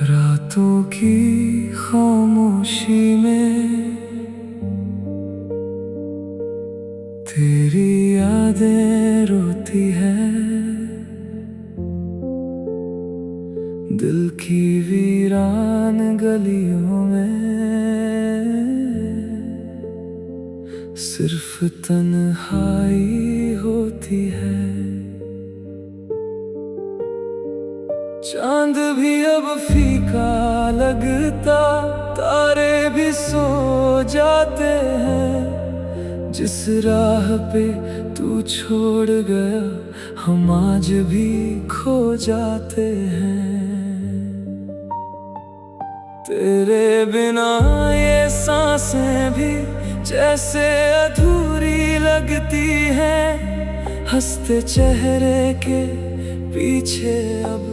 रातों की खामोशी में तेरी यादें रोती है। दिल की वीरान गलियों में सिर्फ तन्हाई होती है। चांद भी अब फीका लगता, तारे भी सो जाते हैं। जिस राह पे तू छोड़ गया हम आज भी खो जाते हैं। तेरे बिना ये सांसें भी जैसे अधूरी लगती हैं। हंसते चेहरे के पीछे अब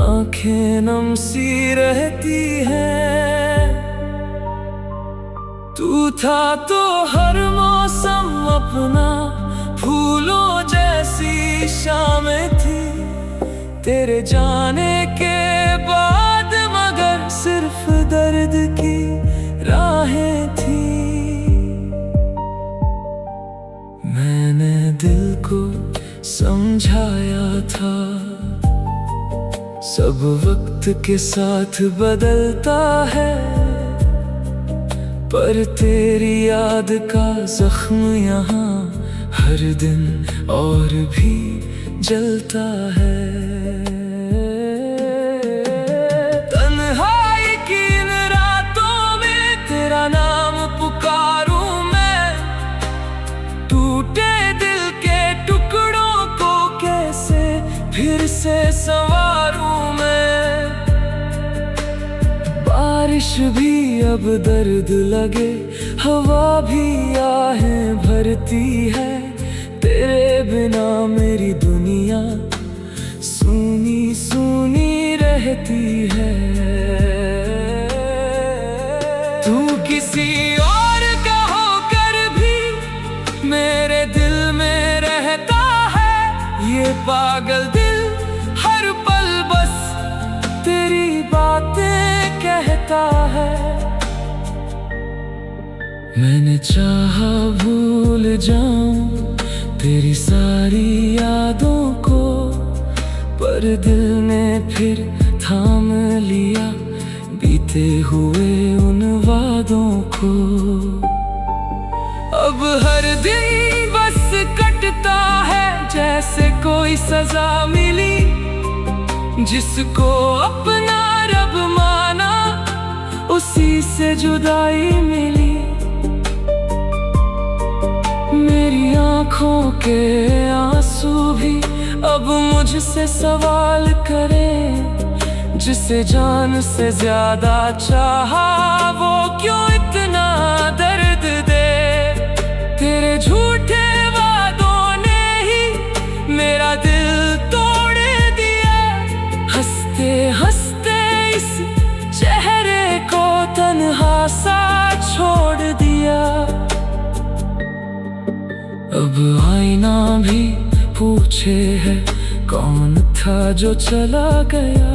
आंखें नम सी रहती हैं। तू था तो हर मौसम अपना फूलों जैसी शामें थी। तेरे जाने के बाद मगर सिर्फ दर्द की राहें थी। मैंने दिल को समझाया था सब वक्त के साथ बदलता है, पर तेरी याद का जख्म यहाँ हर दिन और भी जलता है। तन्हाई की इन रातों में तेरा नाम पुकारूं मैं। टूटे दिल के टुकड़ों को कैसे फिर से संवारूं मैं। बारिश भी अब दर्द लगे, हवा भी आहें भरती है। तेरे बिना मेरी दुनिया सूनी सूनी रहती है। तू किसी और का होकर भी मेरे दिल में रहता है। ये पागल दिल हर पल बस तेरी बातें कहता है। मैंने चाहा भूल जाऊं तेरी सारी यादों को, पर दिल ने फिर थाम लिया बीते हुए उन वादों को। अब हर दिन बस कटता है जैसे कोई सजा मिली। जिसको अपना रब माना उसी से जुदाई मिली। मेरी आँखों के आंसू भी अब मुझसे सवाल करें। जिसे जान से ज्यादा चाहा वो क्यों इतना दर्द दे। तेरे झूठे वादों ने ही मेरा दिल तोड़ दिया। हंसते हंसते इस चेहरे को तन्हा सा छोड़ दिया। अब आईना भी पूछे है कौन था जो चला गया।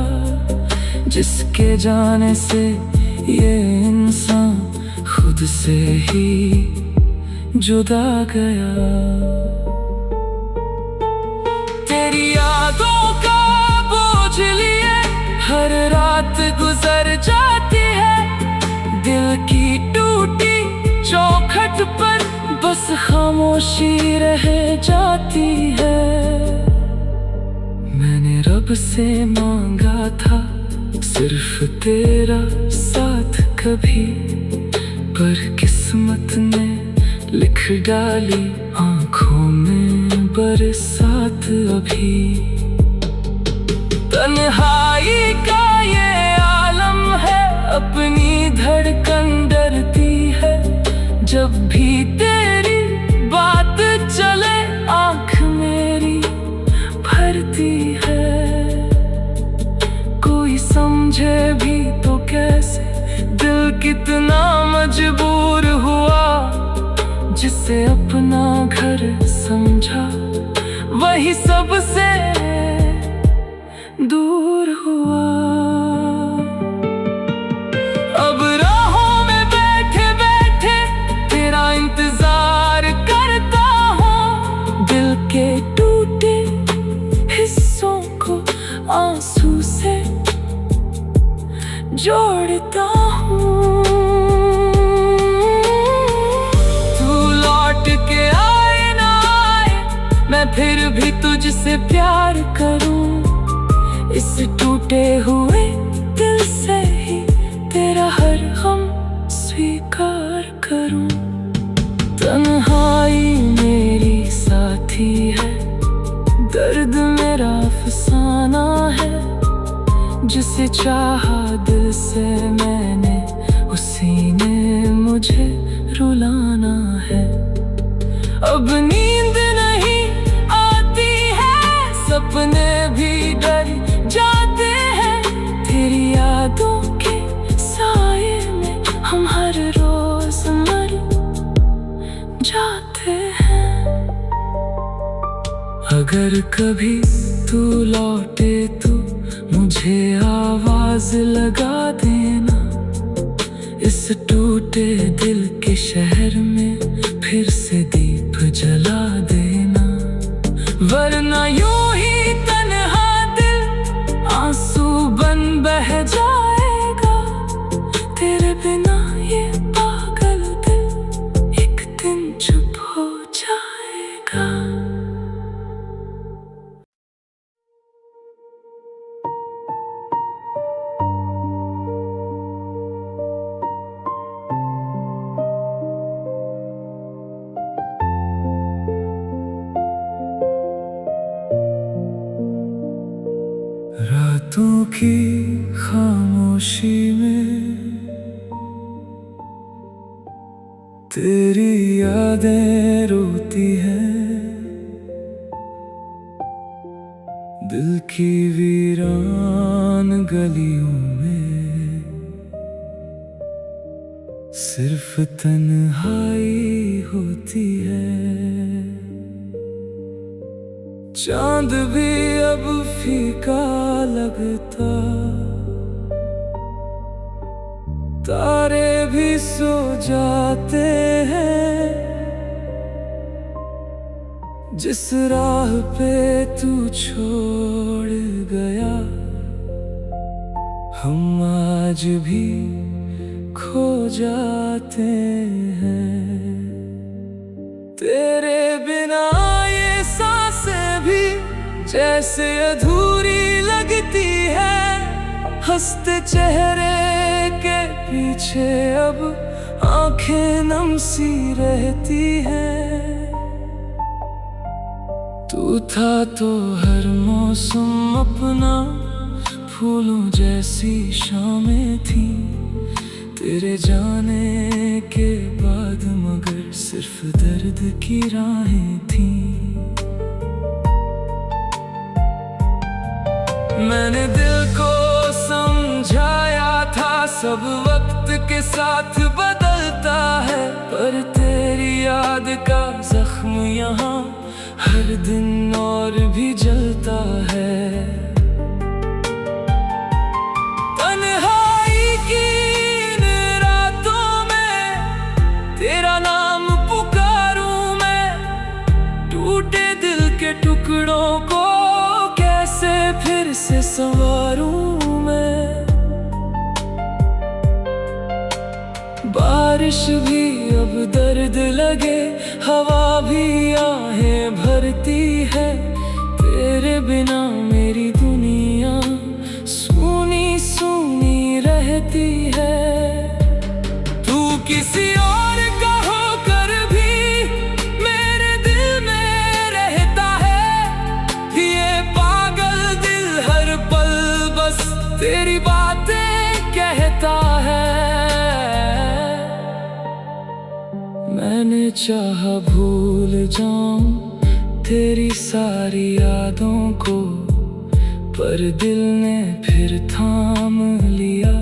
जिसके जाने से ये इंसान खुद से ही जुदा गया। तेरी यादों का बोझ लिए हर रात गुजर जाती है। दिल की टूटी चौखट पर बस खामोशी रह जाती है। मैंने रब से मांगा था सिर्फ तेरा साथ कभी, पर किस्मत ने लिख डाली आँखों में बरसात अभी। तन्हाई का ये आलम है, अपनी धड़कन डरती है। जब भी तेरी बात चले आँख मेरी भरती है। कोई समझे भी तो कैसे दिल कितना मजबूर हुआ। जिसे अपना घर समझा वही सबसे दूर हुआ। आंसू से जोड़ता हूँ। तू लौट के आए ना आए, मैं फिर भी तुझसे प्यार करूँ। इस टूटे हुए दिल से ही तेरा हर गम स्वीकार करूँ। तन्हाई मेरी साथी है, दर्द मेरा अफसाना है। जिसे चाहा दिल से मैंने, उसी ने मुझे रुलाना है। अब नींद नहीं आती है, सपने भी डर जाते हैं। तेरी यादों के साए में हम हर रोज मर जाते हैं। अगर कभी तू लौटे तो मुझे आवाज लगा देना। इस टूटे दिल के शहर में फिर से दीप जला देना। वरना यूं ही तन्हा दिल आंसू बन बह जाएगा। तेरे बिना ये पागल दिल एक दिन चुप हो जाएगा। रातों की खामोशी में तेरी यादें रोती हैं। दिल की वीरान गलियों में सिर्फ तन्हाई होती है। चांद भी अब फीका लगता, तारे भी सो जाते हैं। जिस राह पे तू छोड़ गया, हम आज भी खो जाते हैं। तेरे बिना ये सांसें भी जैसे अधूरी लगती है। हंसते चेहरे के पीछे अब आंखें नम सी रहती हैं। तू था तो हर मौसम अपना, फूलों जैसी शामें थी। तेरे जाने के बाद मगर सिर्फ दर्द की राहें थी। मैंने दिल को समझाया था सब वक्त के साथ बदलता है। पर तेरी याद का जख्म यहाँ हर दिन और भी जलता है। तन्हाई की इन रातों में तेरा नाम पुकारूं मैं। टूटे दिल के टुकड़ों को कैसे फिर से संवारूं मैं। बारिश भी अब दर्द लगे, हवा भी आहें भरती है। तेरे बिना मेरी दुनिया सूनी सूनी रहती है। तू किसी और का होकर भी मेरे दिल में रहता है। ये पागल दिल हर पल बस तेरी बातें कहता है। मैंने चाहा भूल जाऊं तेरी सारी यादों को, पर दिल ने फिर थाम लिया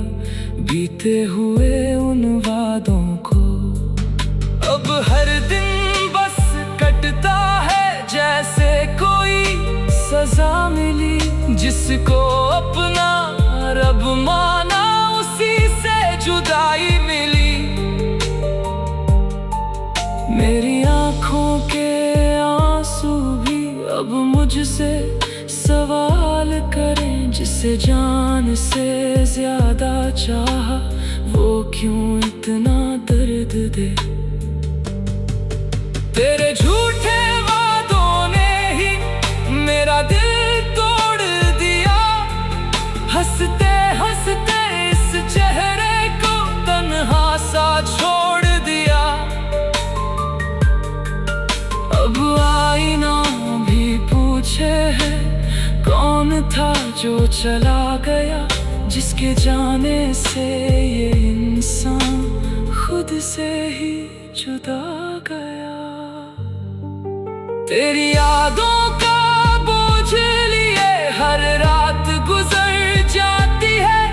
बीते हुए उन वादों को। अब हर दिन बस कटता है जैसे कोई सजा मिली। जिसको अपना रब माना उसी से जुदाई मिली। मेरी आँखों के आंसू भी अब मुझसे सवाल करें जिसे जान से ज्यादा चाहा, वो क्यों इतना दर्द दे। तेरे झूठे वादों ने ही मेरा दिल तोड़ दिया। हंसते हंसते इस चेहरे को तन्हा सा छोड़ दिया। अब आईना भी पूछे है, कौन था जो चला गया, जिसके जाने से ये इंसान खुद से ही जुदा गया। तेरी यादों का बोझ लिए हर रात गुजर जाती है।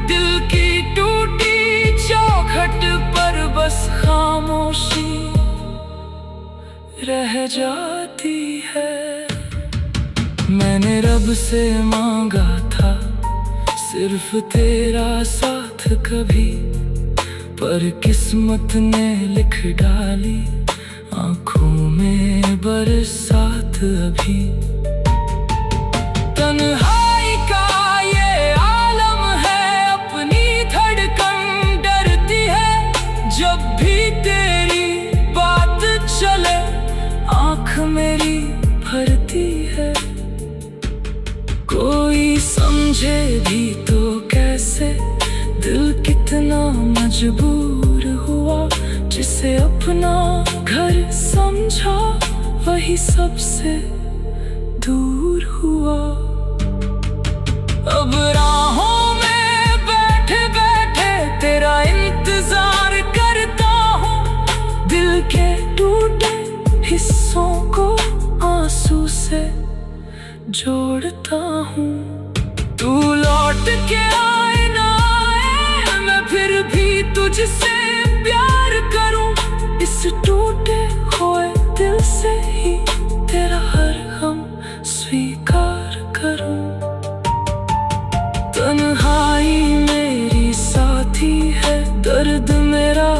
दिल की टूटी चौखट पर बस खामोशी रह जाती है। मैंने रब से मांगा था सिर्फ तेरा साथ कभी, पर किस्मत ने लिख डाली आंखों में बरसात अभी। तन्हाई का ये आलम है, अपनी धड़कन डरती है। जब भी तेरी बात चले आंख मेरी भरती है। कोई समझे भी तो कैसे, दिल कितना मजबूर हुआ। जिसे अपना घर समझा वही सबसे दूर हुआ। अब राहों में बैठे बैठे तेरा इंतजार करता हूँ। दिल के टूटे हिस्सों को आंसू से जोड़ता हूँ। तू लौट के आए ना आए, मैं फिर भी तुझसे प्यार करूं। इस टूटे हुए दिल से ही तेरा हर गम स्वीकार करूं। तन्हाई मेरी साथी है, दर्द मेरा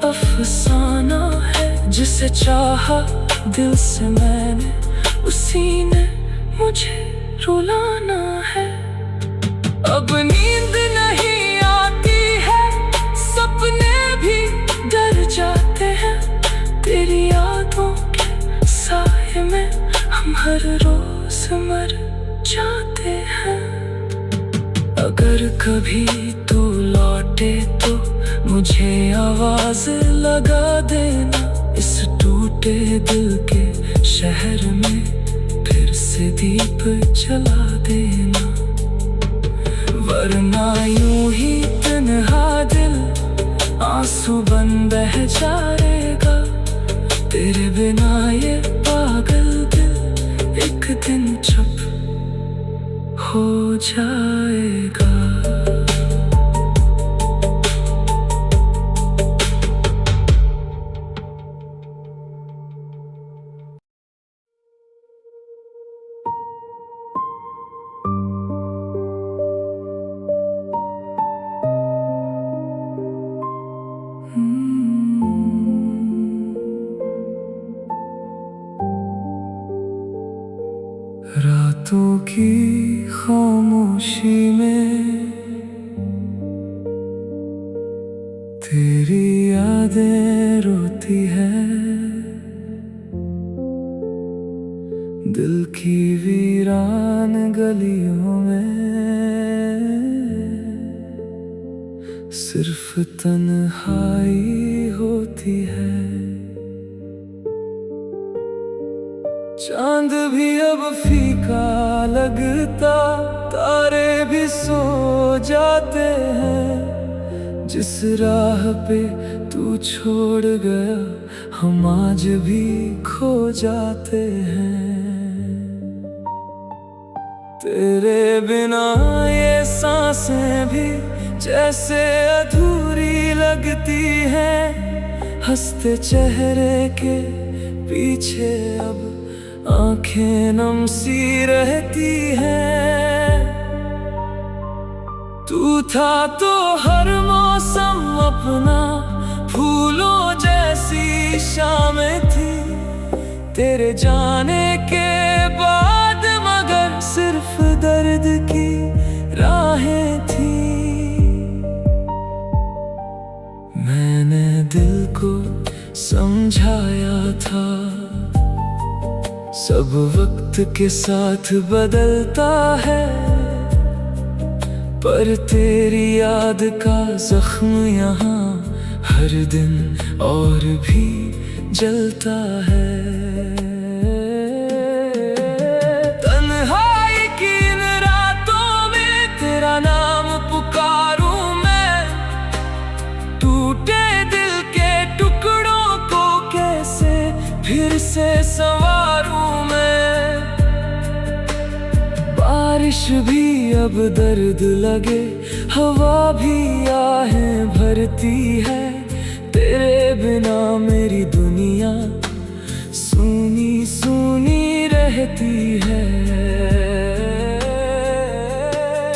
अफसाना है। जिसे चाहा दिल से मैंने, उसी ने मुझे रुलाना है। अब नींद नहीं आती है, सपने भी डर जाते हैं। तेरी यादों के साए में हम हर रोज मर जाते हैं। अगर कभी तू लौटे तो मुझे आवाज लगा देना। इस टूटे दिल के शहर में फिर से दीप जला देना। वरना यूं ही तन्हा दिल आंसू बन बह जाएगा। तेरे बिना ये पागल दिल एक दिन चुप हो जाएगा। रातों की खामोशी में तेरी यादें रोती है। दिल की वीरान गलियों में सिर्फ तन्हाई होती है। चांद भी अब फीका लगता, तारे भी सो जाते हैं। जिस राह पे तू छोड़ गया हम आज भी खो जाते हैं। तेरे बिना ये सांसें भी जैसे अधूरी लगती हैं। हंसते चेहरे के पीछे अब आंखें नम सी रहती हैं। तू था तो हर मौसम अपना फूलों जैसी शामें थी। तेरे जाने के बाद मगर सिर्फ दर्द की सब वक्त के साथ बदलता है, पर तेरी याद का जख्म यहाँ हर दिन और भी जलता है। तन्हाई की इन रातों में तेरा नाम पुकारूं मैं, टूटे दिल के टुकड़ों को कैसे फिर से संवारूं मैं। बारिश भी अब दर्द लगे, हवा भी आहें भरती है, तेरे बिना मेरी दुनिया सूनी सूनी रहती है।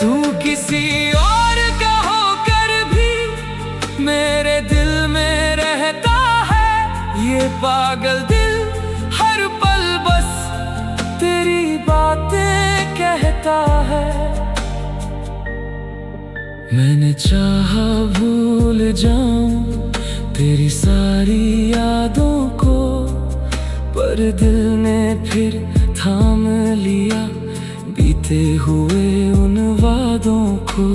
तू किसी और का होकर भी मेरे दिल में रहता है, ये पागल दिल हर पल बस तेरी बातें कहता है। मैंने चाहा भूल जाऊं तेरी सारी यादों को, पर दिल ने फिर थाम लिया बीते हुए उन वादों को।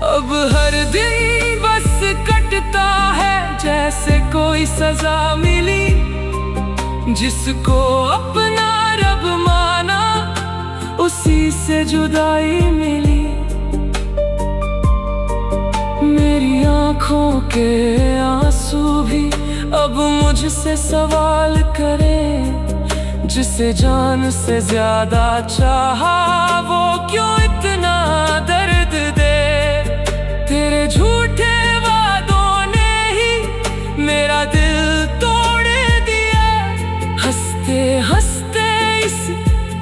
अब हर दिन बस कटता है जैसे कोई सजा मिली, जिसको अपना रब माना उसी से जुदाई मिली। मेरी आँखों के आंसू भी अब मुझसे सवाल करे, जिसे जान से ज्यादा चाहा वो क्यों इतना दर्द दे। तेरे झूठे वादों ने ही मेरा दिल तोड़ दिया, हंसते हंसते इस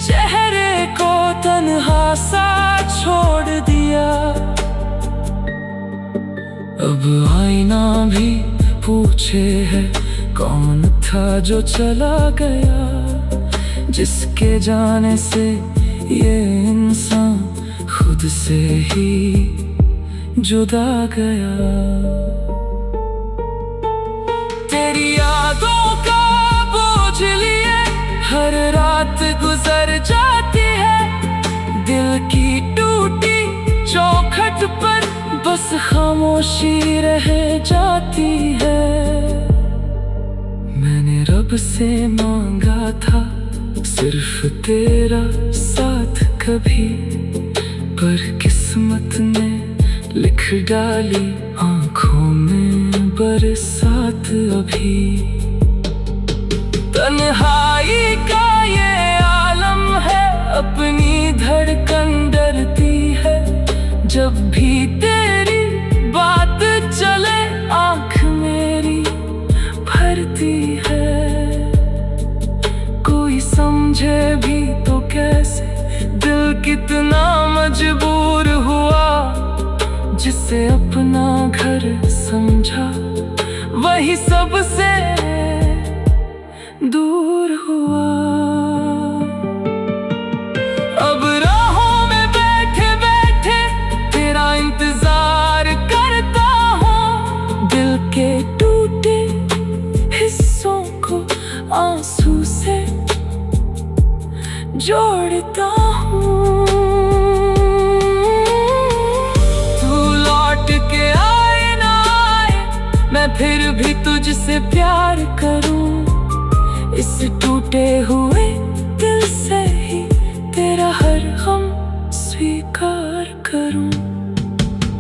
चेहरे को तन्हा सा छोड़ दिया। अब आईना भी पूछे है कौन था जो चला गया, जिसके जाने से ये इंसान खुद से ही जुदा गया। तेरी यादों का बोझ लिए हर रात गुजर जाती है, दिल की टूटी चौखट पर बस खामोशी रह जाती है। मैंने रब से मांगा था सिर्फ तेरा साथ कभी, पर किस्मत ने लिख डाली आँखों में बरसात अभी। तन्हाई का ये आलम है, अपनी धड़कन डरती है, जब भी तेरी बात चले आँख मेरी भरती है। कोई समझे भी तो कैसे दिल कितना मजबूर हुआ, जिसे अपना घर समझा वही सबसे दूर हुआ। अब राहों में बैठे बैठे तेरा इंतजार करता हूँ, दिल के टूटे हिस्सों को आंसू से जोड़ता हूँ। तू लौट के आए ना आए, मैं फिर भी तुझसे प्यार करूँ, इस टूटे हुए दिल से ही तेरा हर गम स्वीकार करूँ।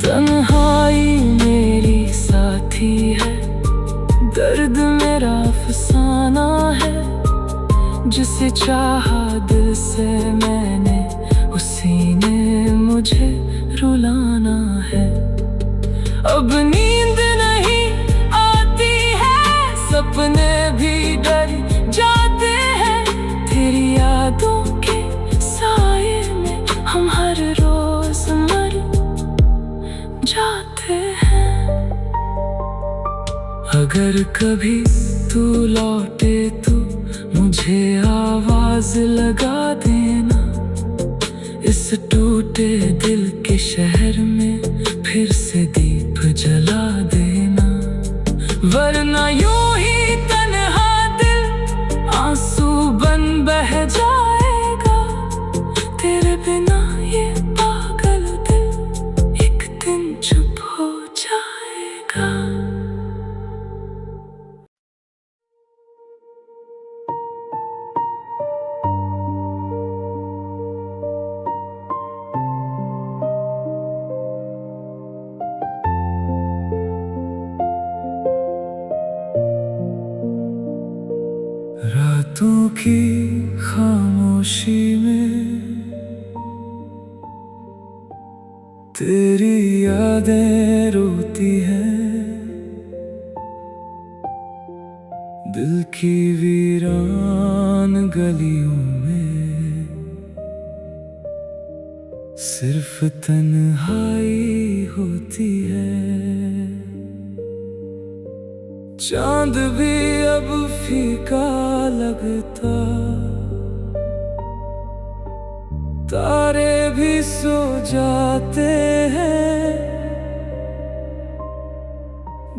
तन्हाई मेरी साथी है, दर्द मेरा अफसाना है, जिसे चाहा दिल से मैंने उसी ने मुझे रुलाना है। अब नींद नहीं आती है, सपने भी डर जाते हैं, तेरी यादों के साए में हम हर रोज मर जाते हैं। अगर कभी तू लौटे तो मुझे आवाज लगा देना, इस टूटे दिल के शहर में फिर से दीप जला देना, वरना यूं ही तन्हा दिल आंसू की खामोशी में तेरी यादें रोती हैं, दिल की वीरान गलियों में सिर्फ तन्हाई होती है। चांद भी अब फीका लगता, तारे भी सो जाते हैं।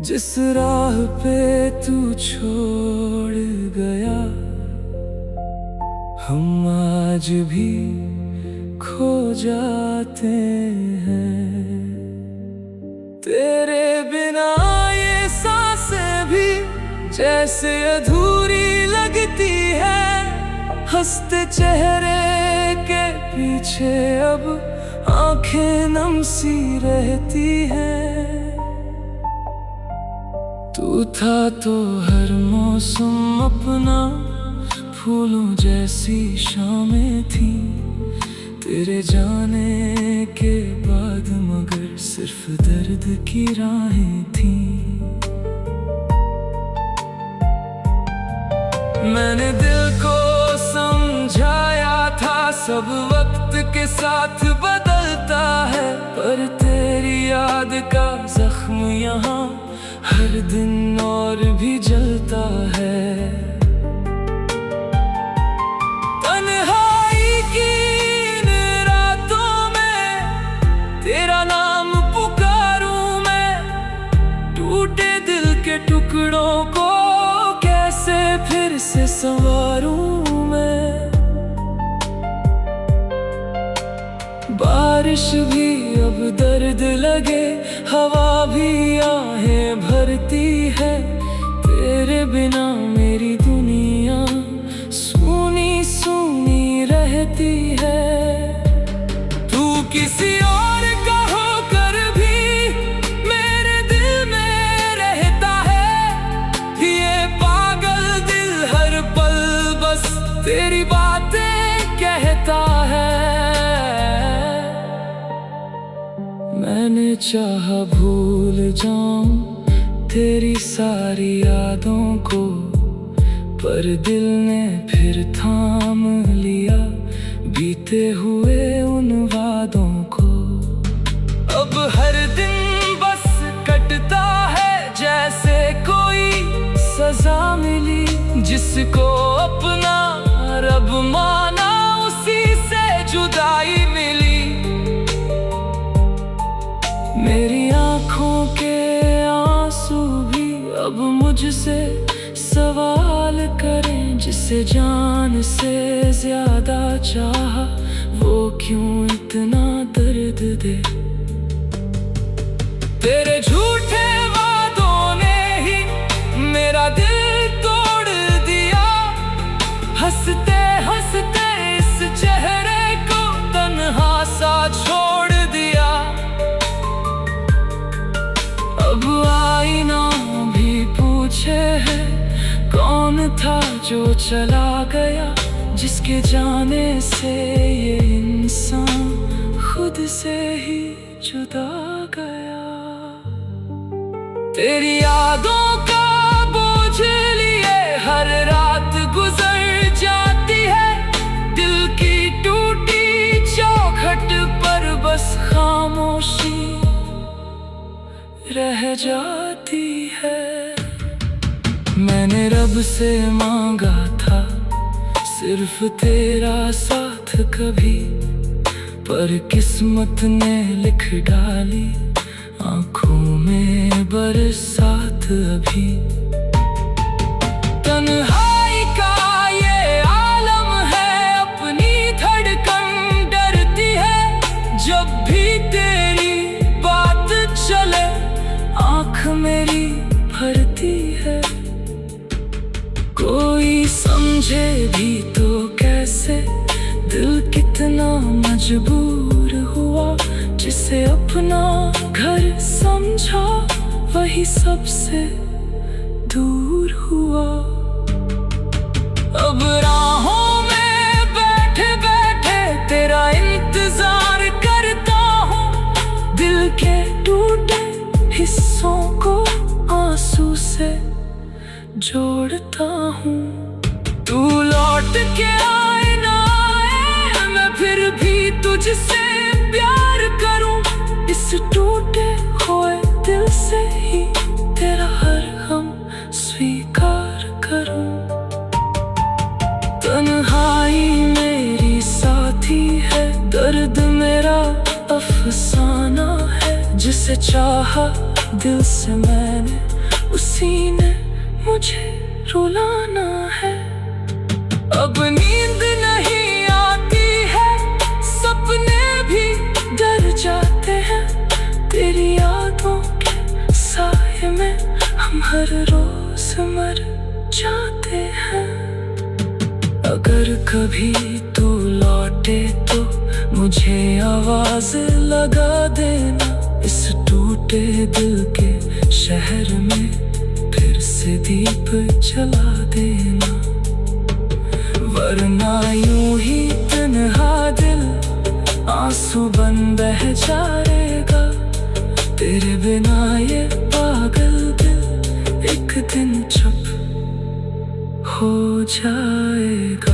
जिस राह पे तू छोड़ गया, हम आज भी खो जाते हैं। तेरे बिना ये सांसें भी जैसे अधूरी लगती है। हंसते चेहरे के पीछे अब आंखें नम सी रहती हैं। तू था तो हर मौसम अपना, फूलों जैसी शामें थी तेरे जाने के बाद, मगर सिर्फ दर्द की राहें थी। मैंने दिल को समझाया था सब वक्त के साथ बदलता है, पर तेरी याद का जख्म यहाँ हर दिन और भी जलता है। तन्हाई की इन रातों में तेरा नाम पुकारूं मैं, टूटे दिल के टुकड़ों को कैसे फिर से संवारूं मैं। बारिश भी अब दर्द लगे, हवा भी आहें भरती है। तेरे बिना मेरी दुनिया सूनी सूनी रहती है। तू किसी और का होकर भी मेरे दिल में रहता है। ये पागल दिल हर पल बस तेरी बातें कहता है। मैंने चाहा भूल जाऊं तेरी सारी यादों को, पर दिल ने फिर थाम लिया बीते हुए उन वादों को। अब हर दिन बस कटता है जैसे कोई सजा मिली, जिसको अपना रब माना उसी से जुदाई मिली। मेरी आँखों के आंसू भी अब मुझसे सवाल करें, जिसे जान से ज्यादा चाहा वो क्यों इतना दर्द दे। तेरे झूठे वादों ने ही मेरा दिल तोड़ दिया। हंसते हंसते इस चेहरे को तन्हा सा छोड़ दिया। अब आईना भी पूछे है कौन था जो चला गया, जिसके जाने से ये इंसान खुद से ही जुदा गया। तेरी यादों का बोझ लिए हर रात गुजर जाती है। दिल की टूटी चौखट पर बस खामोशी रह जाती है। मैंने रब से मांगा था सिर्फ तेरा साथ कभी, पर किस्मत ने लिख डाली आंखों में बरसात अभी। तन्हाई का ये आलम है, अपनी धड़कन डरती है। जब भी तेरी बात चले आँख मेरी भरती है। कोई समझे भी तो कैसे दिल कितना मजबूर हुआ, जिसे अपना घर समझा वही सबसे दूर हुआ। अब राह प्यार करूं, इस टूटे हुए दिल से ही तेरा हर हम स्वीकार करूं। तन्हाई मेरी साथी है, दर्द मेरा अफसाना है, जिसे चाहा दिल से मैंने, उसी ने मुझे रुलाना है। अब नींद नहीं आती है, सपने भी डर जाते हैं, तेरी यादों के साए में हम हर रोज मर जाते हैं। अगर कभी तू लौटे तो मुझे आवाज लगा देना, इस टूटे दिल के शहर में फिर से दीप जला देना। वरना यूं ही तन्हा दिल आंसू बन बह जाएगा, तेरे बिना ये पागल दिल एक दिन चुप हो जाएगा।